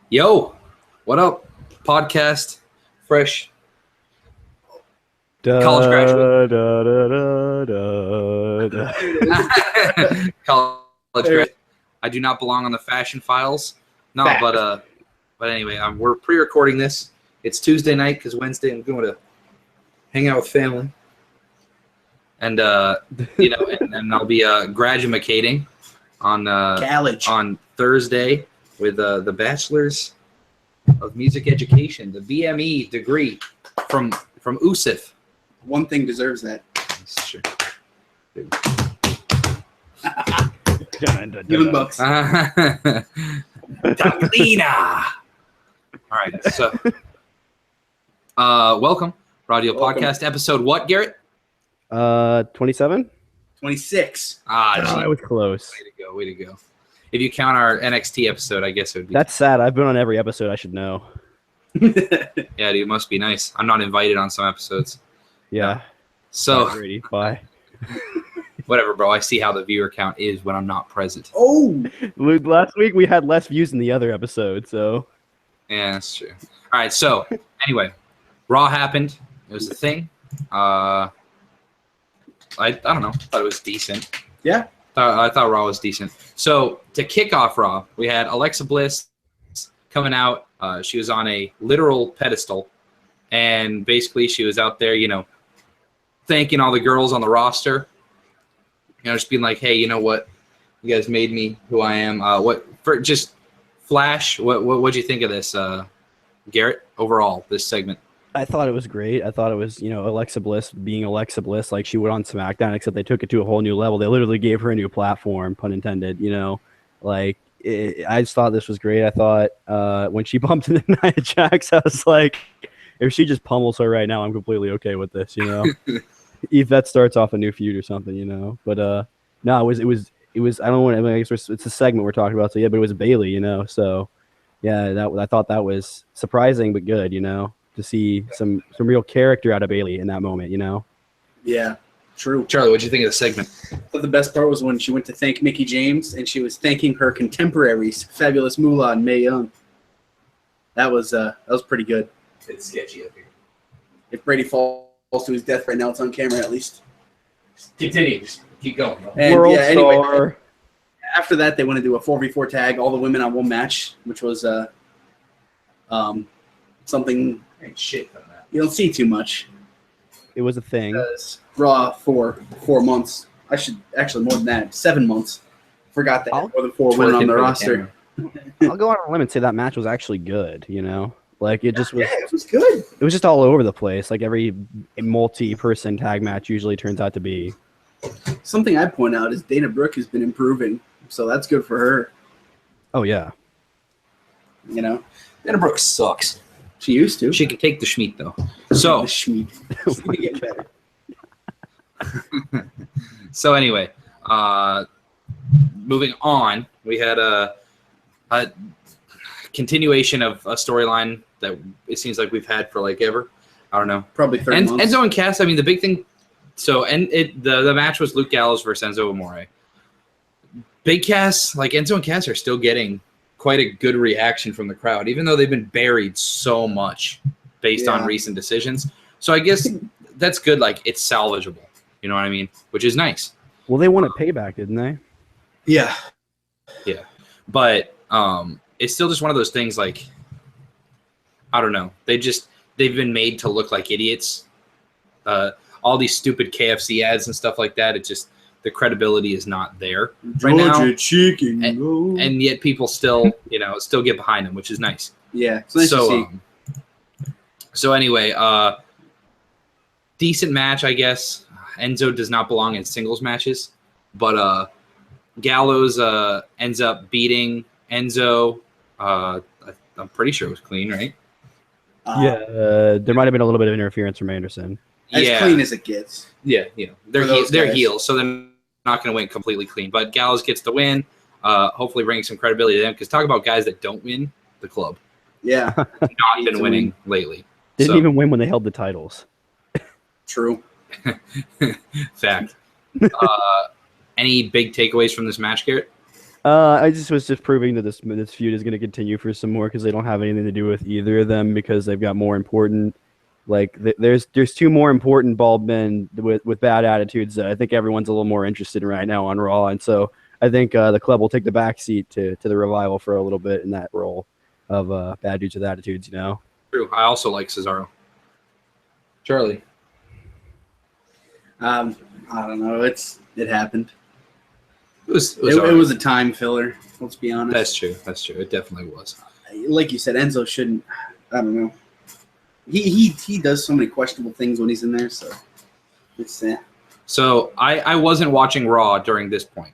Yo, what up? Podcast, fresh college graduate. College graduate. I do not belong on the fashion files. No, but anyway, we're pre-recording this. It's Tuesday night because Wednesday I'm going to hang out with family, and and I'll be graduating on college on Thursday with the Bachelor's of Music Education, the BME degree from USIF. One thing deserves that. Sure. Even bucks. Dalina. All right, so welcome, Radio Podcast episode. What, Garrett? 27. 26. I was close. Way to go. If you count our NXT episode, I guess it would be. That's sad. I've been on every episode. I should know. Yeah, dude, it must be nice. I'm not invited on some episodes. Yeah. So Brady, bye. Whatever, bro. I see how the viewer count is when I'm not present. Oh, last week we had less views than the other episode, so. Yeah, that's true. All right, so anyway, Raw happened. It was a thing. I don't know. I thought it was decent. yeah. I thought Raw was decent. So to kick off Raw, we had Alexa Bliss coming out. She was on a literal pedestal, and basically she was out there, thanking all the girls on the roster. Just being like, hey, you know what? You guys made me who I am. Just Flash? What'd you think of this, Garrett? Overall, this segment. I thought it was great. I thought it was, Alexa Bliss being Alexa Bliss, like she went on SmackDown, except they took it to a whole new level. They literally gave her a new platform, pun intended, I just thought this was great. I thought when she bumped into Nia Jax, I was like, if she just pummels her right now, I'm completely okay with this, If that starts off a new feud or something, But no, it was. I don't want to. I guess it's a segment we're talking about. So yeah, but it was Bayley, So yeah, I thought that was surprising but good, to see some real character out of Bayley in that moment, Yeah, true. Charlie, what'd you think of the segment? But the best part was when she went to thank Mickie James and she was thanking her contemporaries, Fabulous Moolah and Mae Young. That was pretty good. It's sketchy up here. If Brady falls to his death right now, it's on camera at least. Continue. Just keep going, bro. And World anyway, Star. after that, they want to do a 4v4 tag, all the women on one match, which was something Ain't shit on that. you don't see too much. It was a thing. Because Raw for 4 months. I should actually more than that, 7 months. Forgot that more than 4 women on the roster. I'll go on a limb and say that match was actually good, Like it just was. Yeah, it was good. It was just all over the place. Like every multi-person tag match usually turns out to be. Something I'd point out is Dana Brooke has been improving, so that's good for her. Oh yeah. Dana Brooke sucks. She used to. She can take the schmeat though. So The Schmeat. She's gonna get better. So anyway, moving on, we had a continuation of a storyline that it seems like we've had for like ever. I don't know. Probably 30 months. Enzo and Cass. I mean, the big thing. So the match was Luke Gallows versus Enzo Amore. Big Cass, like Enzo and Cass, are still getting quite a good reaction from the crowd, even though they've been buried so much based on recent decisions. So I guess that's good. Like it's salvageable. You know what I mean? Which is nice. Well, they won a payback, didn't they? Yeah. Yeah. But it's still just one of those things like, I don't know. They've been made to look like idiots. All these stupid KFC ads and stuff like that. The credibility is not there right now. Chicken. And yet people still get behind them, which is nice. Yeah. It's nice to see. So anyway, decent match, I guess. Enzo does not belong in singles matches, but Gallows ends up beating Enzo. I'm pretty sure it was clean, right? There might have been a little bit of interference from Anderson. As clean as it gets. Yeah, they're heels, so they're not going to win completely clean. But Gallows gets the win, hopefully bringing some credibility to them. Because talk about guys that don't win the club. Yeah. Not been winning lately. Didn't even win when they held the titles. True. Fact. Any big takeaways from this match, Garrett? I just was proving that this feud is going to continue for some more because they don't have anything to do with either of them because they've got more important. Like there's two more important bald men with bad attitudes that I think everyone's a little more interested in right now on Raw, and so I think the club will take the back seat to the Revival for a little bit in that role of bad dudes with attitudes. You know. True. I also like Cesaro. Charlie. I don't know. It happened. It was a time filler. Let's be honest. That's true. That's true. It definitely was. Like you said, Enzo shouldn't. I don't know. He does so many questionable things when he's in there. So it's So I wasn't watching Raw during this point,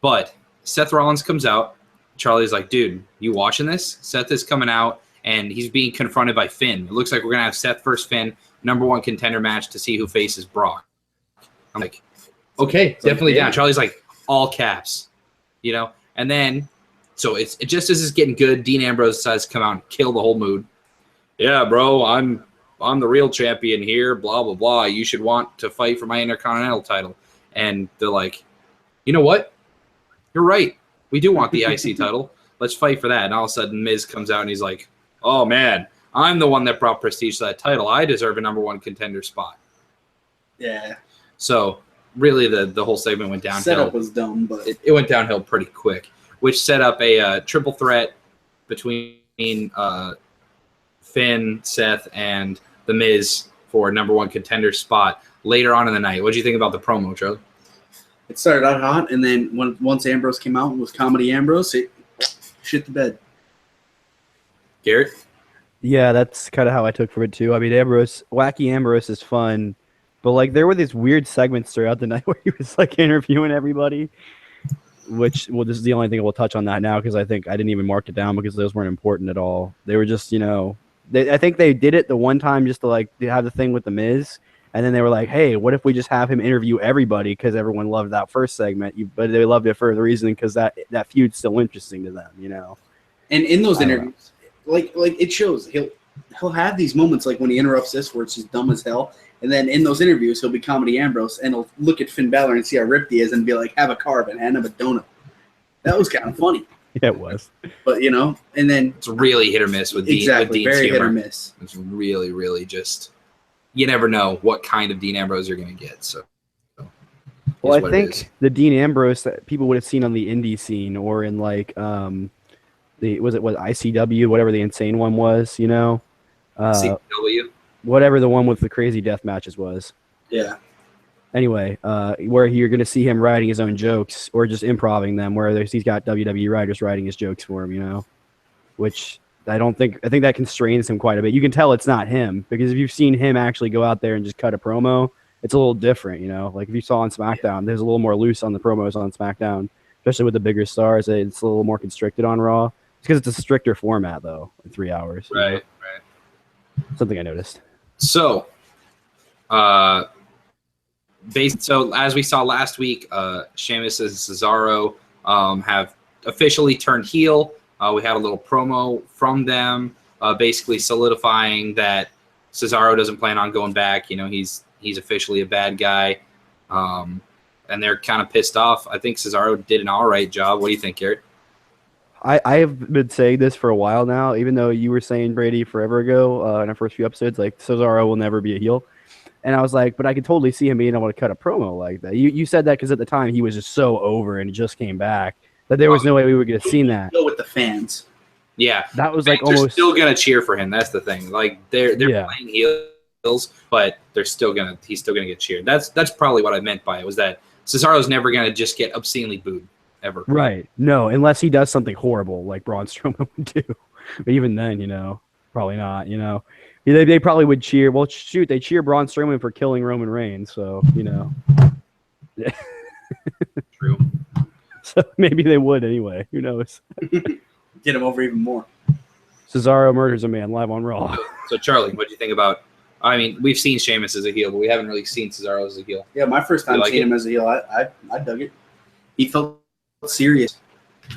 but Seth Rollins comes out. Charlie's like, dude, you watching this? Seth is coming out, and he's being confronted by Finn. It looks like we're going to have Seth versus Finn, #1 contender match to see who faces Brock. I'm like, okay, definitely down. Charlie's like, all caps, you know? And then, so it's just as it's getting good, Dean Ambrose decides to come out and kill the whole mood. Yeah, bro, I'm the real champion here, blah, blah, blah. You should want to fight for my Intercontinental title. And they're like, you know what? You're right. We do want the IC title. Let's fight for that. And all of a sudden, Miz comes out and he's like, oh, man, I'm the one that brought prestige to that title. I deserve a #1 contender spot. Yeah. So really the whole segment went downhill. Setup was dumb, but it went downhill pretty quick, which set up a triple threat between Finn, Seth, and The Miz for #1 contender spot later on in the night. What do you think about the promo, Charlie? It started out hot, and then once Ambrose came out and was comedy Ambrose, it shit the bed. Garrett? Yeah, that's kind of how I took from it too. I mean, Wacky Ambrose is fun, but like there were these weird segments throughout the night where he was like interviewing everybody. Which, well, this is the only thing we'll touch on that now because I think I didn't even mark it down because those weren't important at all. They were just, I think they did it the one time just to like have the thing with the Miz, and then they were like, "Hey, what if we just have him interview everybody?" Because everyone loved that first segment, but they loved it for the reason because that feud's still interesting to them, And in those interviews, like it shows he'll have these moments like when he interrupts this where it's just dumb as hell, and then in those interviews he'll be comedy Ambrose and he'll look at Finn Balor and see how ripped he is and be like, "Have a carb and hand him a donut." That was kind of funny. Yeah, it was. But and then it's really hit or miss with Dean. Exactly, very hit or miss. It's really, really just you never know what kind of Dean Ambrose you're going to get. So, well, I think the Dean Ambrose that people would have seen on the indie scene or in like was ICW, whatever the insane one was, CW, whatever the one with the crazy death matches was. Yeah. Anyway, where you're going to see him writing his own jokes or just improvising them, where he's got WWE writers writing his jokes for him, which I think that constrains him quite a bit. You can tell it's not him because if you've seen him actually go out there and just cut a promo, it's a little different, Like if you saw on SmackDown, there's a little more loose on the promos on SmackDown, especially with the bigger stars. It's a little more constricted on Raw. It's because it's a stricter format, though, in 3 hours. Right. Something I noticed. So, so as we saw last week, Sheamus and Cesaro have officially turned heel. We had a little promo from them, basically solidifying that Cesaro doesn't plan on going back. He's officially a bad guy, and they're kind of pissed off. I think Cesaro did an all right job. What do you think, Garrett? I have been saying this for a while now, even though you were saying, Brady, forever ago in our first few episodes, like Cesaro will never be a heel. And I was like, but I could totally see him being able to cut a promo like that. You said that because at the time he was just so over and he just came back that there was no way we would have seen that. Go with the fans. Yeah. That was like almost. They're still going to cheer for him. That's the thing. Like they're playing heels, but he's still going to get cheered. That's probably what I meant by it was that Cesaro's never going to just get obscenely booed ever. Right. No, unless he does something horrible like Braun Strowman would do. But even then, probably not, They probably would cheer. Well, shoot, they cheer Braun Strowman for killing Roman Reigns, so, Yeah. True. So maybe they would anyway. Who knows? Get him over even more. Cesaro murders a man live on Raw. So, Charlie, what do you think about I mean, we've seen Sheamus as a heel, but we haven't really seen Cesaro as a heel. Yeah, my first time seeing him as a heel, I dug it. He felt serious.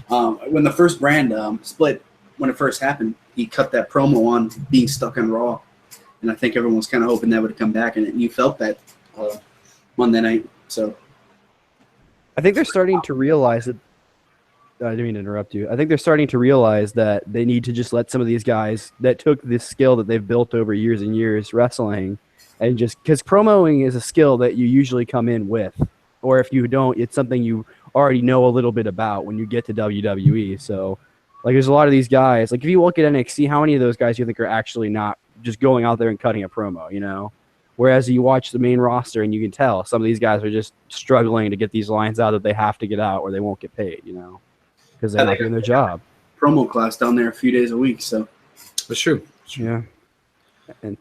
When the first brand split, when it first happened, he cut that promo on being stuck on Raw. And I think everyone was kind of hoping that would come back, and you felt that Monday night. So I think they're starting to realize that I didn't mean to interrupt you. I think they're starting to realize that they need to just let some of these guys that took this skill that they've built over years and years wrestling, and just because promoing is a skill that you usually come in with, or if you don't, it's something you already know a little bit about when you get to WWE. So, like, there's a lot of these guys. Like, if you look at NXT, how many of those guys do you think are actually not just going out there and cutting a promo? You know. Whereas you watch the main roster and you can tell some of these guys are just struggling to get these lines out that they have to get out or they won't get paid, you know, because they're not doing their job. Promo class down there a few days a week, so. That's true. Yeah. And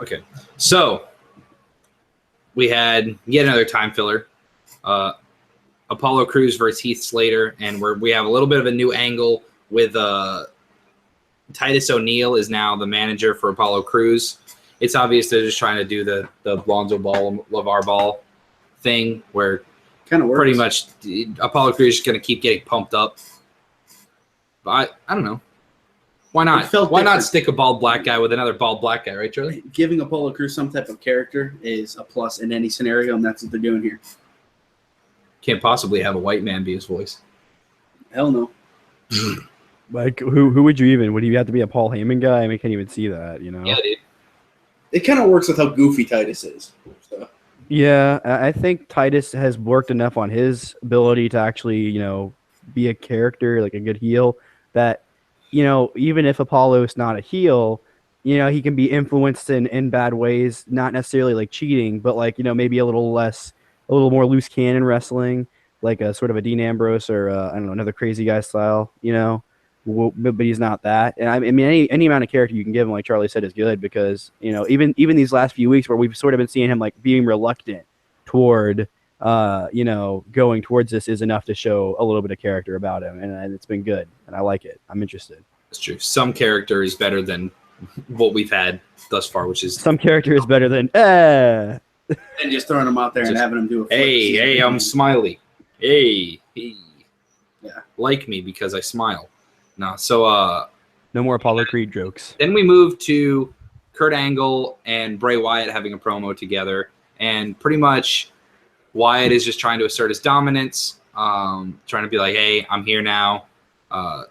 okay. So we had yet another time filler. Apollo Crews versus Heath Slater, and we have a little bit of a new angle with Titus O'Neil is now the manager for Apollo Crews. It's obvious they're just trying to do the Lonzo Ball, LeVar Ball thing where kind of works. Pretty much Apollo Crews is going to keep getting pumped up. But I don't know. Why not? Why not stick a bald black guy with another bald black guy, right, Charlie? Giving Apollo Crews some type of character is a plus in any scenario, and that's what they're doing here. Can't possibly have a white man be his voice. Hell no. Like, who would you even? Would you have to be a Paul Heyman guy? I mean, can't even see that, you know? Yeah, dude. It kind of works with how goofy Titus is. So. Yeah, I think Titus has worked enough on his ability to actually, you know, be a character, like a good heel, that, you know, even if Apollo is not a heel, you know, he can be influenced in bad ways, not necessarily like cheating, but like, you know, maybe a little more loose cannon wrestling, like a sort of a Dean Ambrose or I don't know, another crazy guy style, you know. But he's not that. And I mean, any amount of character you can give him, like Charlie said, is good because, you know, even these last few weeks where we've sort of been seeing him like being reluctant toward, you know, going towards this is enough to show a little bit of character about him. And it's been good. And I like it. I'm interested. That's true. Some character is better than what we've had thus far, which is... Some character is better than... And just throwing him out there and having him do a flip. Hey, I'm Smiley. Hey. Yeah. Like me because I smile. No, so no more Apollo Creed jokes. Then we moved to Kurt Angle and Bray Wyatt having a promo together, and pretty much Wyatt is just trying to assert his dominance, trying to be like, "Hey, I'm here now."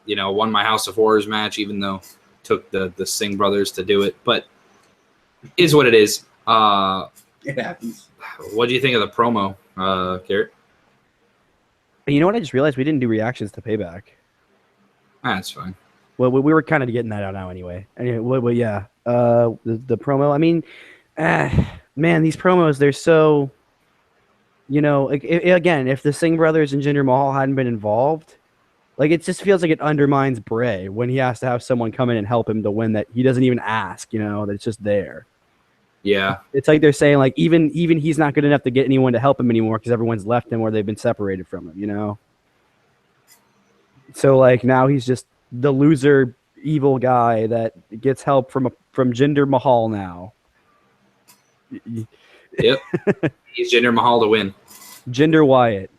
You know, won my House of Horrors match, even though it took the Singh brothers to do it, but is what it is. It happens. What do you think of the promo, Garrett? You know what? I just realized we didn't do reactions to Payback. That's fine. Well, we were kind of getting that out now anyway. Anyway, well yeah. The promo. I mean, man, these promos, they're so, you know, like, again, if the Singh brothers and Jinder Mahal hadn't been involved, like, it just feels like it undermines Bray when he has to have someone come in and help him to win that he doesn't even ask, you know, that it's just there. Yeah. It's like they're saying, like, even he's not good enough to get anyone to help him anymore because everyone's left him or they've been separated from him, you know? So, like, now he's just the loser, evil guy that gets help from Jinder Mahal now. Yep. He's Jinder Mahal to win. Jinder Wyatt.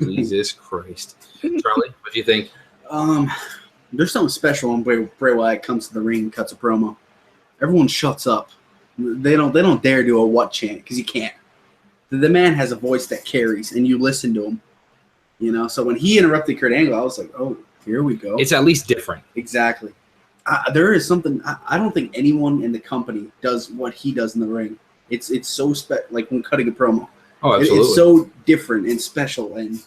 Jesus Christ. Charlie, what do you think? There's something special when Bray Wyatt comes to the ring and cuts a promo. Everyone shuts up. They don't dare do a what chant because he can't. The man has a voice that carries, and you listen to him. You know, so when he interrupted Kurt Angle, I was like, "Oh, here we go." It's at least different. Exactly. There is something. I don't think anyone in the company does what he does in the ring. It's so like when cutting a promo. Oh, absolutely. It's so different and special, and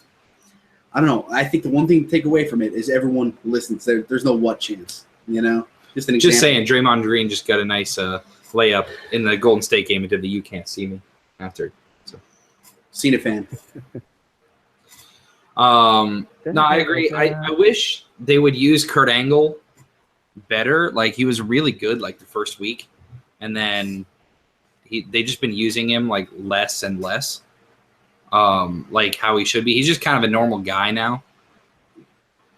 I don't know. I think the one thing to take away from it is everyone listens. There's no what chance. You know, just an example. Just saying, Draymond Green just got a nice layup in the Golden State game and did the "You Can't See Me" after. So, Cena fan. No, I agree. I wish they would use Kurt Angle better. Like, he was really good like the first week, and then they just been using him like less and less. Like how he should be. He's just kind of a normal guy now.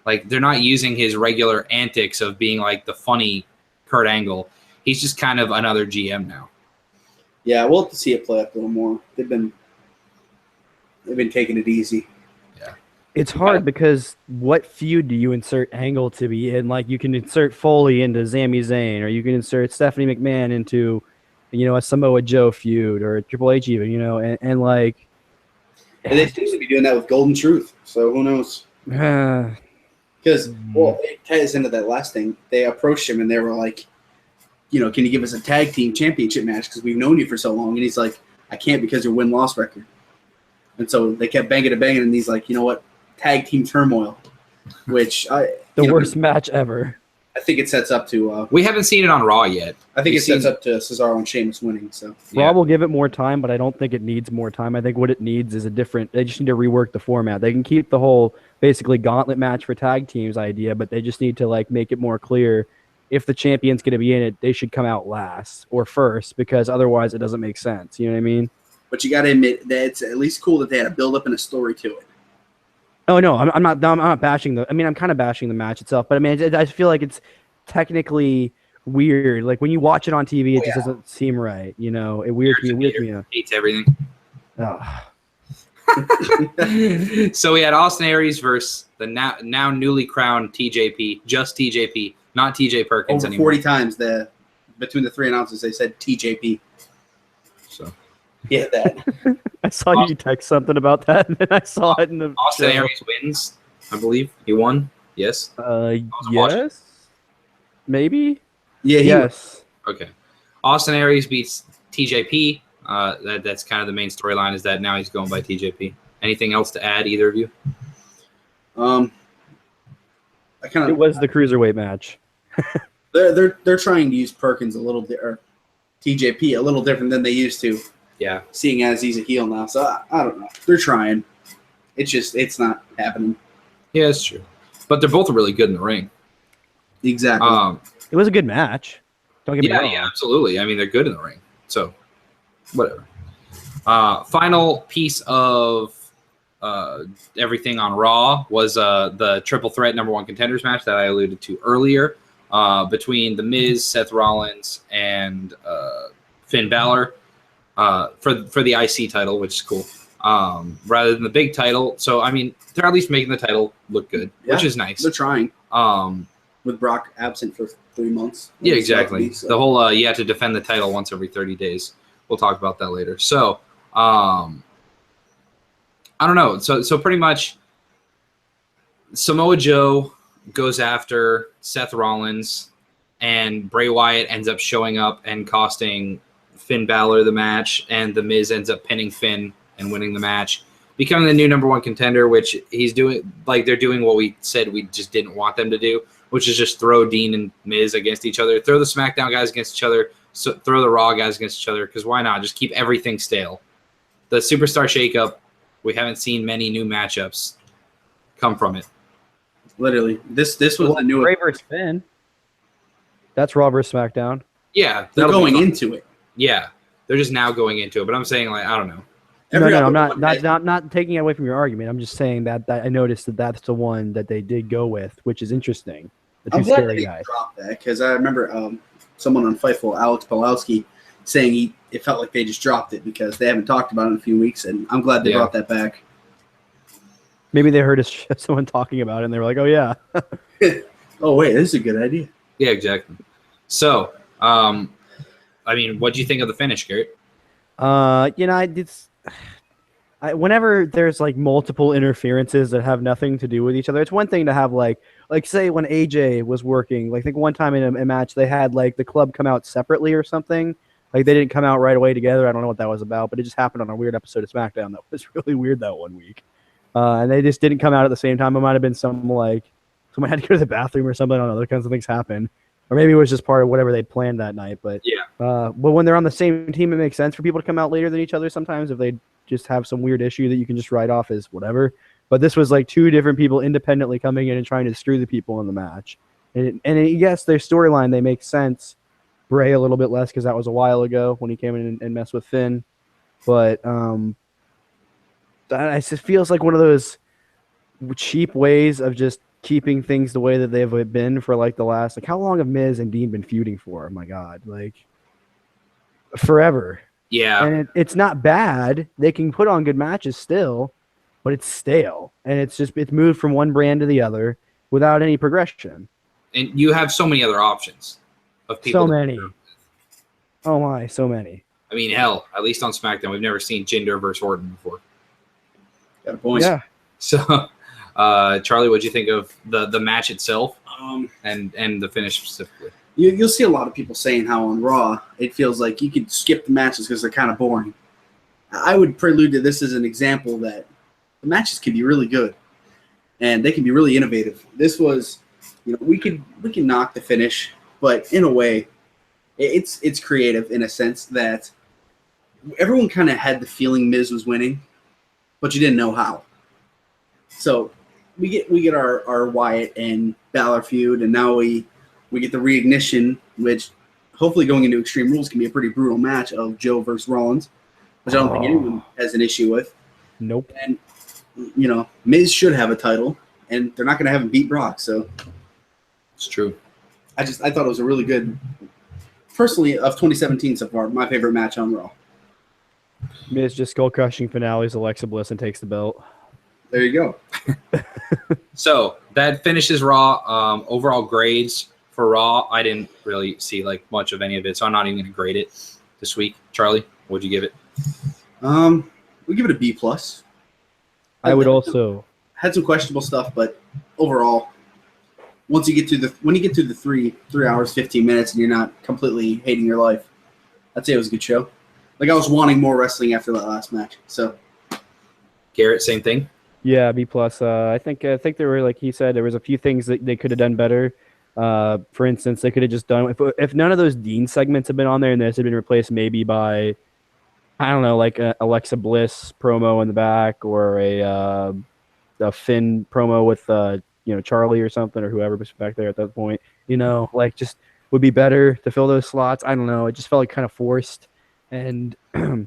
Like, they're not using his regular antics of being like the funny Kurt Angle. He's just kind of another GM now. Yeah, we'll have to see it play up a little more. They've been taking it easy. It's hard because what feud do you insert Angle to be in? Like, you can insert Foley into Sami Zayn, or you can insert Stephanie McMahon into, you know, a Samoa Joe feud, or a Triple H even, you know, and like, And they seem to be doing that with Golden Truth. So who knows? Because, well, it ties into that last thing. They approached him and they were like, can you give us a tag team championship match because we've known you for so long? And he's like, I can't because your win-loss record. And so they kept banging and he's like, you know what? Tag team turmoil, which the worst match ever. I think it sets up to. We haven't seen it on Raw yet. I think it sets up to Cesaro and Sheamus winning. So Raw will give it more time, but I don't think it needs more time. I think what it needs is they just need to rework the format. They can keep the whole basically gauntlet match for tag teams idea, but they just need to make it more clear. If the champion's going to be in it, they should come out last or first because otherwise it doesn't make sense. You know what I mean? But you got to admit that it's at least cool that they had a build up and a story to it. Oh no, I'm not bashing I'm kind of bashing the match itself, but I mean, I feel like it's technically weird. Like when you watch it on TV, it just doesn't seem right. It weirds me out. Hates everything. Oh. So we had Austin Aries versus the now newly crowned TJP, just TJP, not TJ Perkins over anymore. 40 times between the three announcers, they said TJP. So. Yeah, that. I saw you text something about that, and then I saw it in the Austin show. Aries wins, I believe. He won. Yes. Yes. Maybe. Yeah. Yes. Okay. Austin Aries beats TJP. That's kind of the main storyline. Is that now he's going by TJP. Anything else to add, either of you? It was the cruiserweight match. They're trying to use Perkins a little bit, or TJP a little different than they used to. Yeah. Seeing as he's a heel now, so I don't know. They're trying. It's not happening. Yeah, it's true. But they're both really good in the ring. Exactly. It was a good match. Don't get me wrong. Yeah, absolutely. I mean, they're good in the ring. So, whatever. Final piece of everything on Raw was the triple threat number one contenders match that I alluded to earlier between The Miz, Seth Rollins, and Finn Balor for the IC title, which is cool. Rather than the big title. So, I mean, they're at least making the title look good, which is nice. They're trying. With Brock absent for 3 months. Yeah, exactly. The whole you have to defend the title once every 30 days. We'll talk about that later. So, I don't know. So pretty much Samoa Joe goes after Seth Rollins, and Bray Wyatt ends up showing up and costing Finn Balor the match, and The Miz ends up pinning Finn and winning the match, becoming the new number one contender, which he's doing. Like, they're doing what we said we just didn't want them to do, which is just throw Dean and Miz against each other, throw the SmackDown guys against each other, throw the Raw guys against each other, because why not? Just keep everything stale. The Superstar Shakeup, we haven't seen many new matchups come from it. Literally. This was the new Bray versus Finn. That's Raw versus SmackDown. Yeah. They're going into it. Yeah. They're just now going into it. But I'm saying, I don't know. No, I'm not taking it away from your argument. I'm just saying that I noticed that that's the one that they did go with, which is interesting. The two I'm glad scary they guys. dropped that, because I remember someone on Fightful, Alex Pawlowski, saying it felt like they just dropped it because they haven't talked about it in a few weeks, and I'm glad they brought that back. Maybe they heard someone talking about it, and they were like, "Oh yeah." Oh wait, this is a good idea. Yeah, exactly. So, I mean, what do you think of the finish, Garrett? Whenever there's like multiple interferences that have nothing to do with each other, it's one thing to have like say when AJ was working, like I think one time in a match they had like the club come out separately or something. Like they didn't come out right away together. I don't know what that was about, but it just happened on a weird episode of SmackDown that was really weird that one week. And they just didn't come out at the same time. It might have been someone had to go to the bathroom or something. I don't know. Those kinds of things happen. Or maybe it was just part of whatever they'd planned that night. But but when they're on the same team, it makes sense for people to come out later than each other sometimes if they just have some weird issue that you can just write off as whatever. But this was like two different people independently coming in and trying to screw the people in the match. And yes, their storyline, they make sense. Bray a little bit less because that was a while ago when he came in and messed with Finn. But it just feels like one of those cheap ways of just keeping things the way that they've been for like the last, like how long have Miz and Dean been feuding for? Oh my God, like forever. Yeah. And it's not bad. They can put on good matches still, but it's stale. And it's moved from one brand to the other without any progression. And you have so many other options of people. So many. Oh my, so many. I mean, hell, at least on SmackDown, we've never seen Jinder versus Orton before. Got a point. Yeah. So, Charlie, what'd you think of the match itself and the finish specifically? You'll see a lot of people saying how on Raw it feels like you could skip the matches because they're kind of boring. I would prelude to this as an example that the matches can be really good, and they can be really innovative. This was, we can knock the finish, but in a way, it's creative in a sense that everyone kind of had the feeling Miz was winning, but you didn't know how. So we get our Wyatt and Balor feud, and now we get the reignition, which hopefully going into Extreme Rules can be a pretty brutal match of Joe versus Rollins, which I don't think anyone has an issue with. Nope. And, Miz should have a title, and they're not going to have him beat Brock. So It's true. I thought it was a really good, personally, of 2017 so far, my favorite match on Raw. Miz just skull-crushing finales Alexa Bliss and takes the belt. There you go. So that finishes Raw. Overall grades for Raw, I didn't really see much of any of it, so I'm not even going to grade it this week. Charlie, what'd you give it? We give it a B+. I would also had some questionable stuff, but overall, once you get to the 3 hours 15 minutes and you're not completely hating your life, I'd say it was a good show. I was wanting more wrestling after that last match. So Garrett, same thing. Yeah, B+. I think there were, like he said, there was a few things that they could have done better. For instance, they could have just done if none of those Dean segments had been on there and this had been replaced maybe by, I don't know, like a Alexa Bliss promo in the back or a Finn promo with Charlie or something or whoever was back there at that point. Just would be better to fill those slots. I don't know. It just felt kind of forced, and I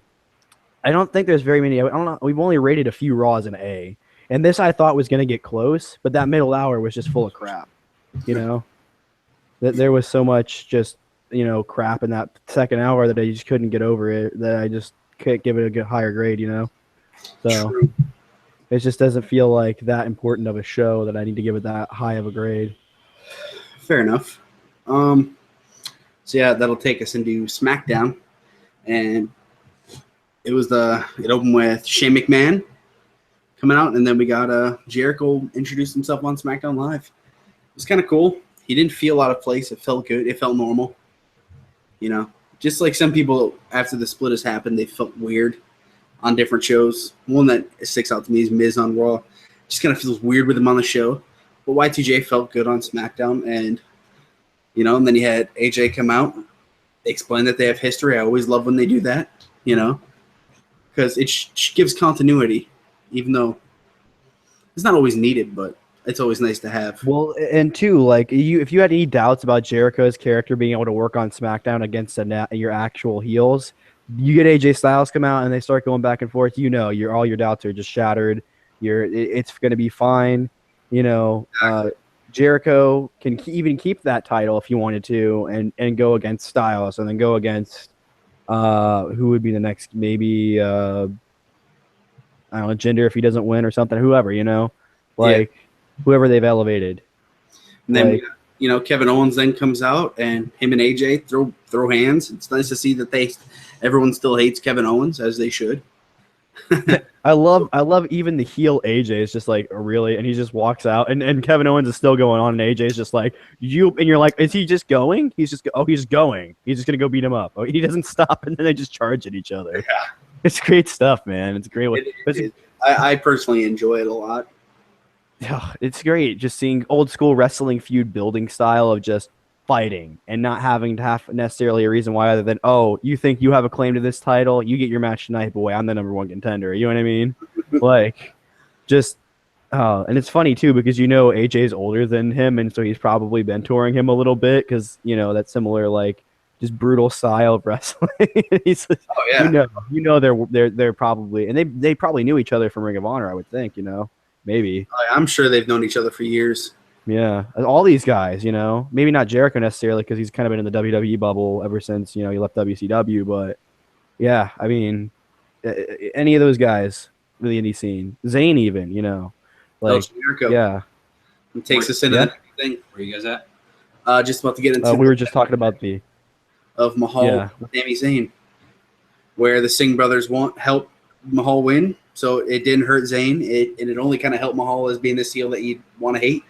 don't think there's very many. I don't know. We've only rated a few Raws an A. And this I thought was going to get close, but that middle hour was just full of crap, That there was so much just, crap in that second hour that I just couldn't get over it, that I just couldn't give it a higher grade, So True. it just doesn't feel like that important of a show that I need to give it that high of a grade. Fair enough. So yeah, that'll take us into SmackDown. And it opened with Shane McMahon coming out, and then we got Jericho introduced himself on SmackDown Live. It was kind of cool. He didn't feel out of place. It felt good. It felt normal. Just like some people after the split has happened, they felt weird on different shows. One that sticks out to me is Miz on Raw. Just kind of feels weird with him on the show. But Y2J felt good on SmackDown, and and then you had AJ come out, explain that they have history. I always love when they do that, because it gives continuity. Even though it's not always needed, but it's always nice to have. Well, and two, if you had any doubts about Jericho's character being able to work on SmackDown against your actual heels, you get AJ Styles come out and they start going back and forth. All your doubts are just shattered. It's going to be fine. Jericho can even keep that title if he wanted to, and go against Styles, and then go against who would be the next, maybe. I don't know, Jinder if he doesn't win or something, whoever, whoever they've elevated. And then, Kevin Owens then comes out, and him and AJ throw hands. It's nice to see that everyone still hates Kevin Owens, as they should. I love even the heel AJ is just really, and he just walks out, and Kevin Owens is still going on, and AJ is just and you're like, is he just going? He's just going. He's just gonna go beat him up. Oh, he doesn't stop, and then they just charge at each other. Yeah. It's great stuff, man. It's great. I personally enjoy it a lot. Yeah, it's great just seeing old school wrestling feud building style of just fighting and not having to have necessarily a reason why other than, oh, you think you have a claim to this title, you get your match tonight, but wait, I'm the number one contender. You know what I mean? And it's funny too because AJ's older than him, and so he's probably mentoring him a little bit because that similar just brutal style of wrestling. He's they're probably, and they probably knew each other from Ring of Honor, I would think, maybe. I'm sure they've known each other for years. Yeah, all these guys, maybe not Jericho necessarily because he's kind of been in the WWE bubble ever since he left WCW, but yeah, I mean, any of those guys in the indie scene, Zayn even, Jericho. Yeah, it takes us into the next thing. Where you guys at? Just about to get into. We were just talking about of Mahal, Sami Zayn, where the Singh brothers help Mahal win, So it didn't hurt Zayn. And it only kind of helped Mahal as being this heel that you'd want to hate.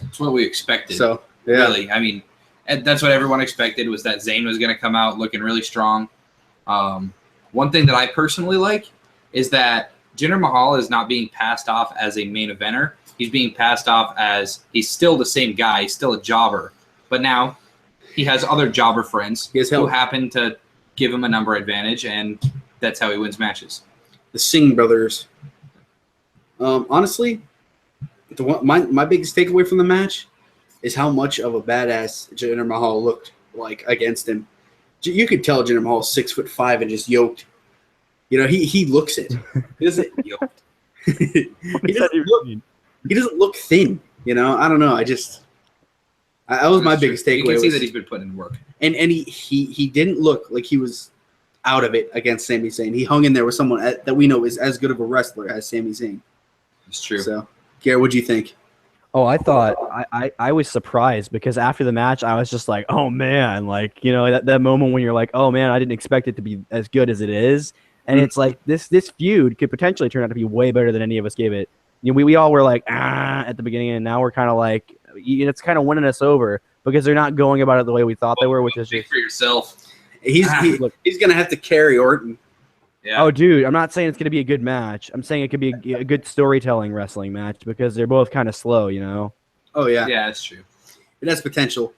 That's what we expected. So, yeah. Really, I mean, that's what everyone expected was that Zayn was going to come out looking really strong. One thing that I personally like is that Jinder Mahal is not being passed off as a main eventer. He's being passed off as he's still the same guy. He's still a jobber. But now he has other jobber friends who happen to give him a number advantage, and that's how he wins matches. The Singh brothers. Honestly, my biggest takeaway from the match is how much of a badass Jinder Mahal looked like against him. You could tell Jinder Mahal is 6'5" and just yoked. You know, he looks it. He doesn't yoked. He doesn't look thin. You know, I don't know. That was my biggest takeaway. You can see that he's been putting in work. And he didn't look like he was out of it against Sami Zayn. He hung in there with someone that we know is as good of a wrestler as Sami Zayn. It's true. So, Garrett, what'd you think? Oh, I thought I was surprised because after the match, I was just like, oh, man. Like, you know, that moment when you're like, oh, man, I didn't expect it to be as good as it is. And it's like this feud could potentially turn out to be way better than any of us gave it. You know, we all were like, at the beginning, and now we're kind of like, it's kind of winning us over because they're not going about it the way we thought they were, which is just for yourself. He's gonna have to carry Orton. Yeah. Oh, dude, I'm not saying it's gonna be a good match. I'm saying it could be a good storytelling wrestling match because they're both kind of slow, you know. Oh yeah, yeah, that's true. It has potential.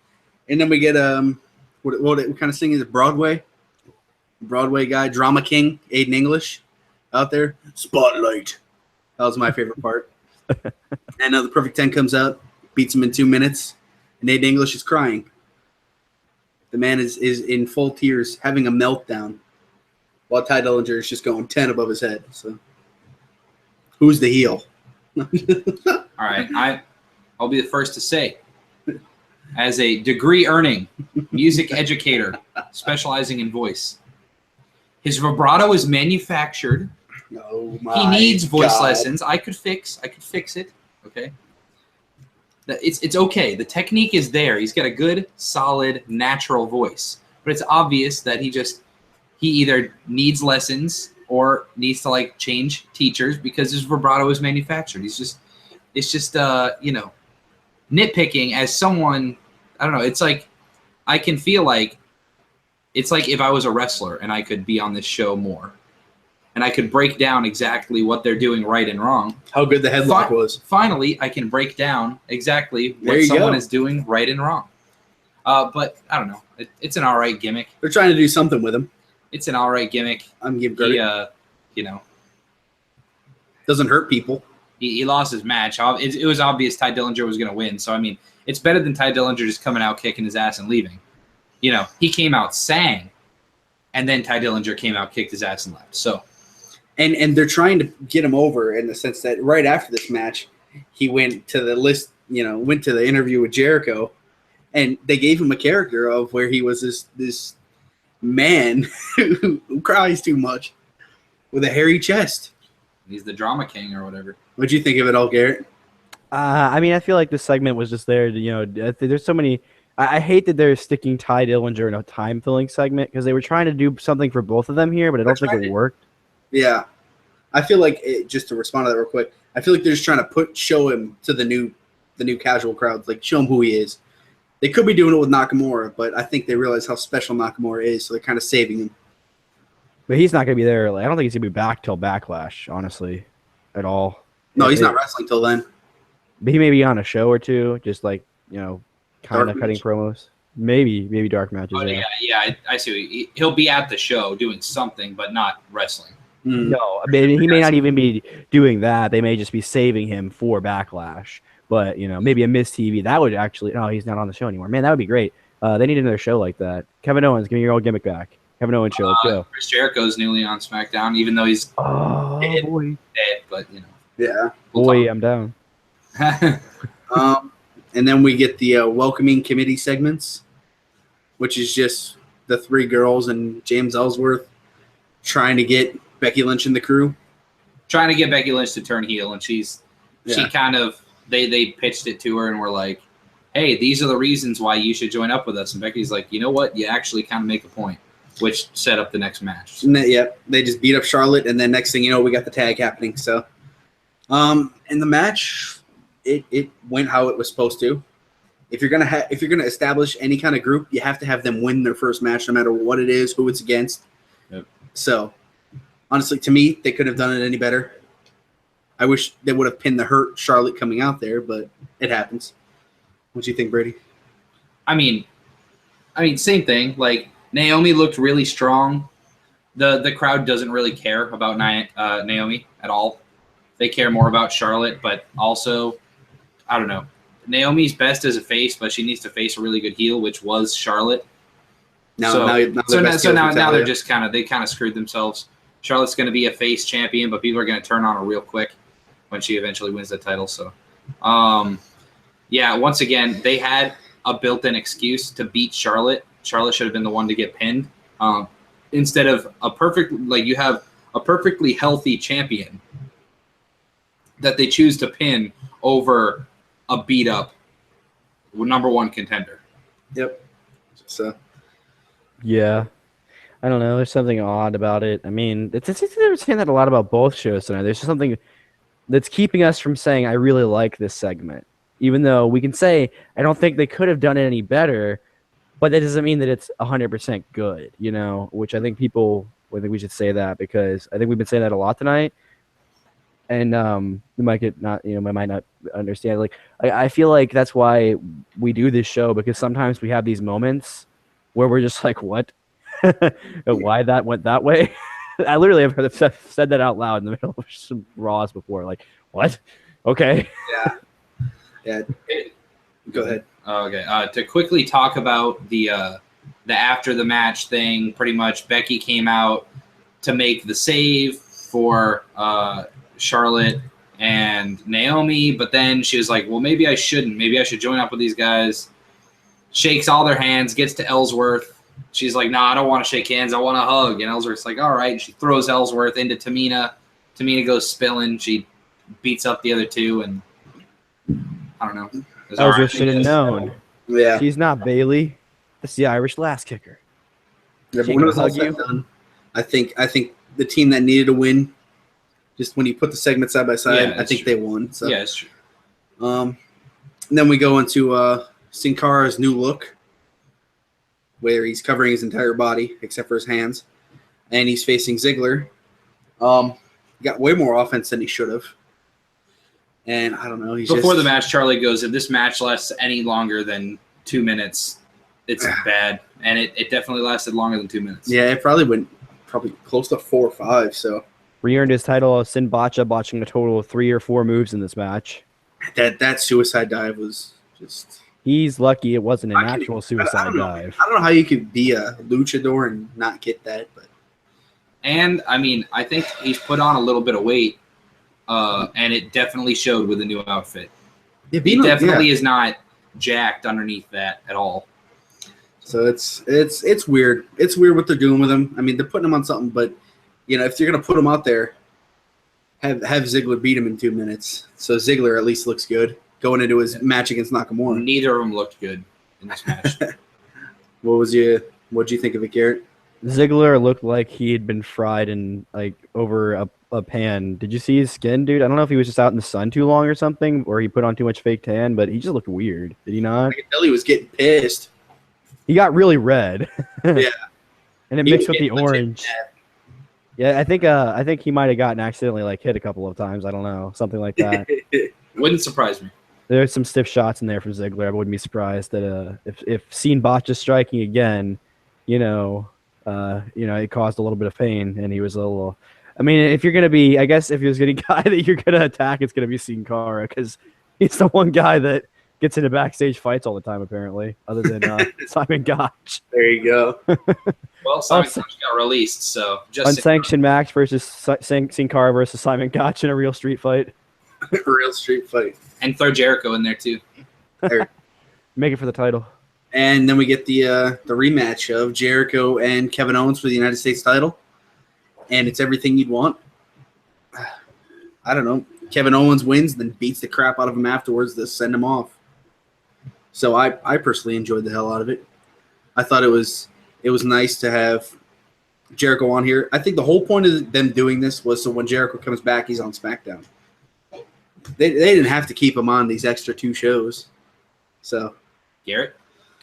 And then we get what kind of singing is Broadway guy, Drama King, Aiden English, out there. Spotlight. That was my favorite part. And the Perfect 10 comes out, beats him in 2 minutes, and Aiden English is crying. The man is in full tears, having a meltdown, while Ty Dillinger is just going 10 above his head. So, who's the heel? All right, I'll be the first to say, as a degree-earning music educator specializing in voice, his vibrato is manufactured. Oh he needs voice lessons. I could fix it. Okay. It's okay. The technique is there. He's got a good, solid, natural voice. But it's obvious that he either needs lessons or needs to like change teachers because his vibrato is manufactured. It's just nitpicking as someone. I don't know. It's like I can feel like it's like if I was a wrestler and I could be on this show more. And I could break down exactly what they're doing right and wrong. How good the headlock was. Finally, I can break down exactly what someone is doing right and wrong. But I don't know. It's an all right gimmick. They're trying to do something with him. It's an all right gimmick. I'm giving credit. Doesn't hurt people. He lost his match. It was obvious Ty Dillinger was going to win. So, I mean, it's better than Ty Dillinger just coming out, kicking his ass, and leaving. You know, he came out, sang, and then Ty Dillinger came out, kicked his ass, and left. So... And they're trying to get him over in the sense that right after this match, he went to the went to the interview with Jericho, and they gave him a character of where he was this man who cries too much with a hairy chest. He's the drama king or whatever. What'd you think of it all, Garrett? I mean, I feel like this segment was just there. There's so many. I hate that they're sticking Ty Dillinger in a time-filling segment because they were trying to do something for both of them here, but I don't think it worked. Yeah, I feel like just to respond to that real quick, I feel like they're just trying to show him to the new casual crowds, like show him who he is. They could be doing it with Nakamura, but I think they realize how special Nakamura is, so they're kind of saving him. But he's not going to be there. I don't think he's going to be back till Backlash, honestly, at all. No, he's not wrestling till then. But he may be on a show or two, just kind of cutting promos. Maybe dark matches. Oh, yeah, I see. He'll be at the show doing something, but not wrestling. No, I mean, he may not even be doing that. They may just be saving him for Backlash. But, maybe a Miss TV. That would actually... No, he's not on the show anymore. Man, that would be great. They need another show like that. Kevin Owens, give me your old gimmick back. Kevin Owens show, let's go. Chris Jericho's newly on SmackDown, even though he's dead, but, Yeah. I'm down. And then we get the welcoming committee segments, which is just the three girls and James Ellsworth trying to get Becky Lynch and the crew. Trying to get Becky Lynch to turn heel, and she kind of they pitched it to her and were like, "Hey, these are the reasons why you should join up with us." And Becky's like, "You know what? You actually kind of make a point." which set up the next match. Yep, they just beat up Charlotte, and then next thing you know, we got the tag happening. So, in the match, it went how it was supposed to. If you're gonna establish any kind of group, you have to have them win their first match, no matter what it is, who it's against. Yep. So, honestly, to me, they couldn't have done it any better. I wish they would have pinned the hurt Charlotte coming out there, but it happens. What do you think, Brady? I mean, same thing. Like, Naomi looked really strong. The crowd doesn't really care about Naomi at all. They care more about Charlotte, but also, I don't know. Naomi's best as a face, but she needs to face a really good heel, which was Charlotte. Now they're just they kind of screwed themselves. Charlotte's going to be a face champion, but people are going to turn on her real quick when she eventually wins the title. So, once again, they had a built-in excuse to beat Charlotte. Charlotte should have been the one to get pinned. Instead of you have a perfectly healthy champion that they choose to pin over a beat-up number one contender. Yep. So. Yeah. I don't know. There's something odd about it. I mean, they're saying that a lot about both shows tonight. There's just something that's keeping us from saying, I really like this segment. Even though we can say, I don't think they could have done it any better, but that doesn't mean that it's 100% good, which I think we should say that because I think we've been saying that a lot tonight. And we might might not understand. Like, I feel like that's why we do this show, because sometimes we have these moments where we're just like, what? Why that went that way? I literally have heard said that out loud in the middle of some Raws before. Like, what? Okay. Yeah. Go ahead. Okay. To quickly talk about the after the match thing, pretty much Becky came out to make the save for Charlotte and Naomi, but then she was like, well, maybe I shouldn't. Maybe I should join up with these guys. Shakes all their hands, gets to Ellsworth. She's like, I don't want to shake hands. I want to hug. And Ellsworth's like, all right. She throws Ellsworth into Tamina. Tamina goes spilling. She beats up the other two, and I don't know. Ellsworth should have known. Yeah. She's not Bailey. That's the Irish lass kicker. Yeah, but when it was all said and done, I think the team that needed to win, just when you put the segments side by side, I think they won. So. Yeah, it's true. And then we go into Sin Cara's new look, where he's covering his entire body except for his hands, and he's facing Ziggler. He got way more offense than he should have. And I don't know. Before the match, Charlie goes, if this match lasts any longer than 2 minutes, it's bad. And it definitely lasted longer than 2 minutes. Yeah, it probably went close to 4 or 5. So re-earned his title of Sin Bacha, botching a total of 3 or 4 moves in this match. That suicide dive was just... He's lucky it wasn't an actual suicide dive. I don't know how you could be a luchador and not get that. But. And, I think he's put on a little bit of weight. And it definitely showed with the new outfit. Yeah, he definitely is not jacked underneath that at all. So it's weird. It's weird what they're doing with him. They're putting him on something, but if you're gonna put him out there, have Ziggler beat him in 2 minutes. So Ziggler at least looks good going into his match against Nakamura. Neither of them looked good in this match. What'd you think of it, Garrett? Ziggler looked like he had been fried in over a pan. Did you see his skin, dude? I don't know if he was just out in the sun too long or something, or he put on too much fake tan, but he just looked weird. Did he not? I could tell he was getting pissed. He got really red. Yeah. And it mixed with the orange. Yeah, I think he might have gotten accidentally hit a couple of times. I don't know, something like that. Wouldn't surprise me. There's some stiff shots in there from Ziggler. I wouldn't be surprised that if seen Botcha striking again, it caused a little bit of pain, and he was a little. If you're gonna be, I guess if there's any guy that you're gonna attack, it's gonna be Sin Cara, because he's the one guy that gets into backstage fights all the time, apparently, other than Simon Gotch. There you go. Well, Simon Gotch got released, so just unsanctioned match versus Sin Cara versus Simon Gotch in a real street fight. Real street fight. And throw Jericho in there too. Make it for the title. And then we get the rematch of Jericho and Kevin Owens for the United States title. And it's everything you'd want. I don't know. Kevin Owens wins, then beats the crap out of him afterwards to send him off. So I personally enjoyed the hell out of it. I thought it was nice to have Jericho on here. I think the whole point of them doing this was so when Jericho comes back, he's on SmackDown. They didn't have to keep him on these extra 2 shows. So, Garrett?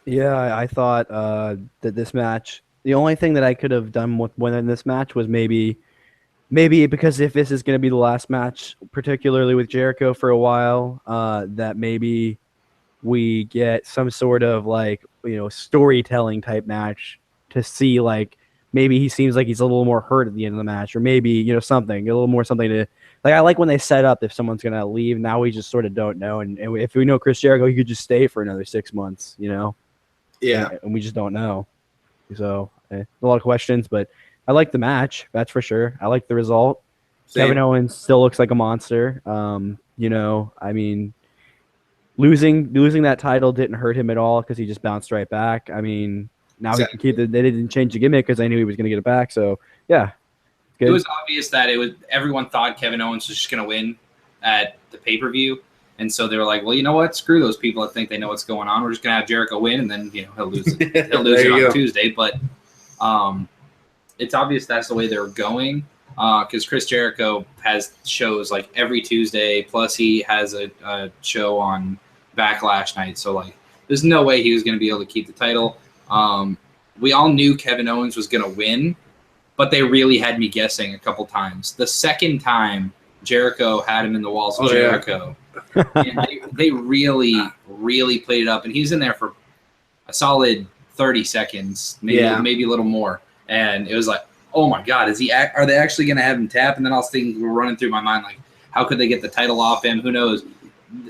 Yeah, I thought that this match, the only thing that I could have done with winning this match was maybe because if this is going to be the last match, particularly with Jericho for a while, that maybe we get some sort of like, storytelling type match to see like maybe he seems like he's a little more hurt at the end of the match, or maybe, something, a little more something to like. I like when they set up if someone's going to leave. Now we just sort of don't know. And if we know Chris Jericho, he could just stay for another 6 months, Yeah. And we just don't know. So a lot of questions, but I like the match. That's for sure. I like the result. Same. Kevin Owens still looks like a monster. I mean, losing that title didn't hurt him at all because he just bounced right back. I mean, now he can keep they didn't change the gimmick because I knew he was going to get it back. So yeah, good. It was obvious that everyone thought Kevin Owens was just going to win at the pay-per-view. And so they were like, well, you know what? Screw those people that think they know what's going on. We're just going to have Jericho win, and then he'll lose it. He'll lose it on Tuesday. But it's obvious that's the way they're going because Chris Jericho has shows like every Tuesday. Plus, he has a show on Backlash night. So, like, there's no way he was going to be able to keep the title. We all knew Kevin Owens was going to win, but they really had me guessing a couple times. The second time Jericho had him in the walls of Jericho. Yeah. And they really, really played it up. And he's in there for a solid 30 seconds, maybe a little more. And it was like, oh, my God, are they actually going to have him tap? And then all these things were running through my mind, like, how could they get the title off him? Who knows?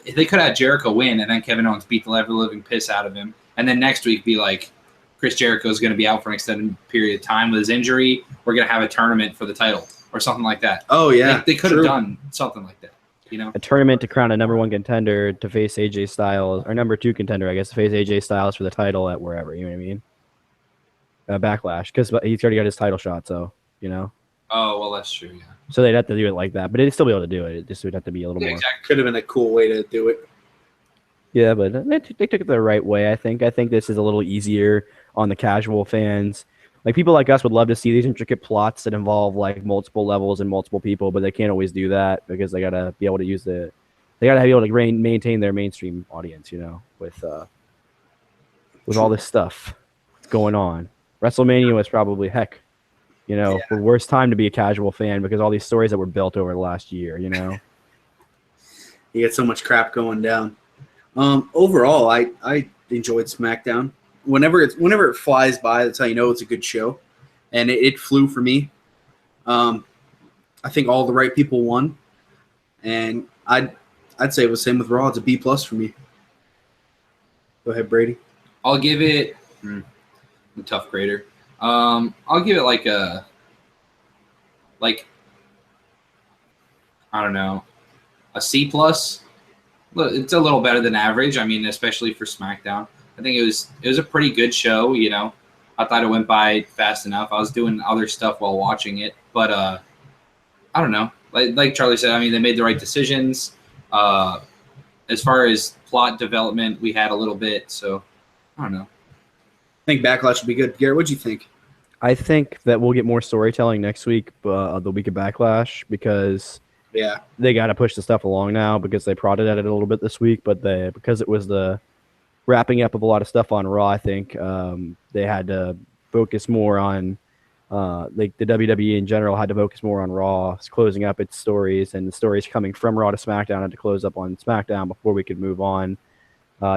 They could have Jericho win, and then Kevin Owens beat the ever-living piss out of him. And then next week be like, Chris Jericho is going to be out for an extended period of time with his injury. We're going to have a tournament for the title or something like that. Oh, yeah. They could have done something like that. A tournament to crown a number 1 contender to face AJ Styles, or number 2 contender, I guess, to face AJ Styles for the title at wherever, you know what I mean? Backlash, because he's already got his title shot, so, Oh, well, that's true, yeah. So they'd have to do it like that, but they'd still be able to do it. It just would have to be a little more. Exactly. Could have been a cool way to do it. Yeah, but they took it the right way, I think. I think this is a little easier on the casual fans. Like, people like us would love to see these intricate plots that involve, like, multiple levels and multiple people, but they can't always do that because they got to be able to use they got to be able to maintain their mainstream audience, with all this stuff going on. WrestleMania was probably, the worst time to be a casual fan because all these stories that were built over the last year, You get so much crap going down. Overall, I enjoyed SmackDown. Whenever it flies by, that's how you know it's a good show, and it flew for me. I think all the right people won, and I'd say it was the same with Raw. It's a B+ for me. Go ahead, Brady. I'll give it a tough grader. I'll give it I don't know, a C+. It's a little better than average. I mean, especially for SmackDown. I think it was a pretty good show, I thought it went by fast enough. I was doing other stuff while watching it, but I don't know. Like Charlie said, I mean, they made the right decisions. As far as plot development, we had a little bit, so I don't know. I think Backlash would be good. Garrett, what'd you think? I think that we'll get more storytelling next week, the week of Backlash, because they got to push the stuff along now because they prodded at it a little bit this week, but because it was the wrapping up of a lot of stuff on Raw, I think they had to focus more on the WWE in general had to focus more on Raw, closing up its stories, and the stories coming from Raw to SmackDown had to close up on SmackDown before we could move on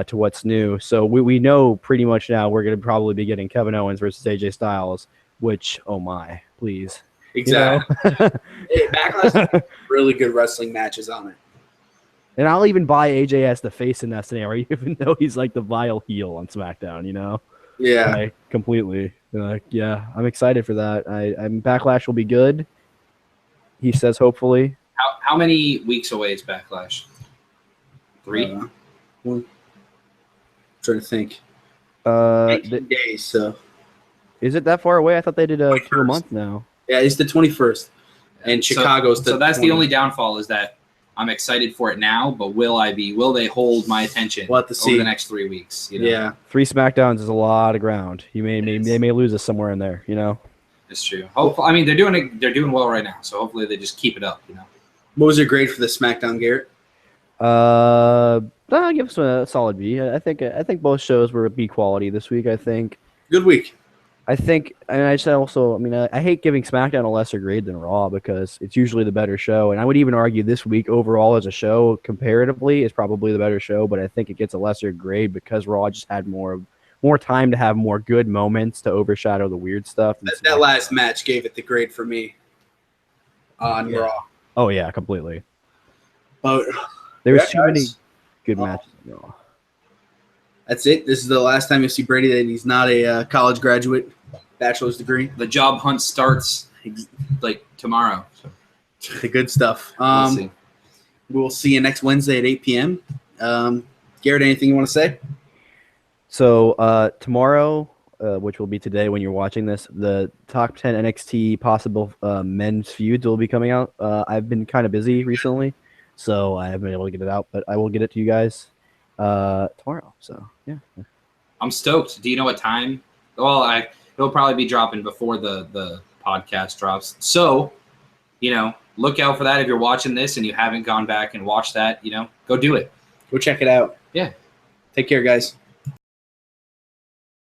to what's new. So we know pretty much now we're going to probably be getting Kevin Owens versus AJ Styles, which, oh my, please. Exactly. Backlash has really good wrestling matches on it. And I'll even buy AJ as the face in that scenario, even though he's like the vile heel on SmackDown, Yeah. Completely. Yeah, I'm excited for that. I'm Backlash will be good. He says hopefully. How many weeks away is Backlash? 3? One. Trying to think. 18 days. So. Is it that far away? I thought they did 2 a month now. Yeah, it's the 21st, and Chicago's so that's 20. The only downfall is that I'm excited for it now, but will they hold my attention over the next 3 weeks? Yeah. 3 SmackDowns is a lot of ground. They may lose us somewhere in there, It's true. Hopefully, I mean, they're doing well right now, so hopefully they just keep it up. What was your grade for the SmackDown, Garrett? I'll give us a solid B. I think both shows were B quality this week. I think. Good week. I think, and I said also, I mean, I hate giving SmackDown a lesser grade than Raw because it's usually the better show, and I would even argue this week overall as a show comparatively is probably the better show, but I think it gets a lesser grade because Raw just had more time to have more good moments to overshadow the weird stuff. That last match gave it the grade for me on Raw. Oh yeah, completely. But there was too many good matches on Raw. That's it. This is the last time you'll see Brady that he's not a college graduate, bachelor's degree. The job hunt starts like tomorrow. So. The good stuff. We'll see you next Wednesday at 8 p.m. Garrett, anything you want to say? So tomorrow, which will be today when you're watching this, the top 10 NXT possible men's feuds will be coming out. I've been kind of busy recently, so I haven't been able to get it out, but I will get it to you guys tomorrow. So yeah, I'm stoked. Do you know what time? Well, it'll probably be dropping before the podcast drops. So, look out for that. If you're watching this and you haven't gone back and watched that, go do it. Go check it out. Yeah. Take care, guys.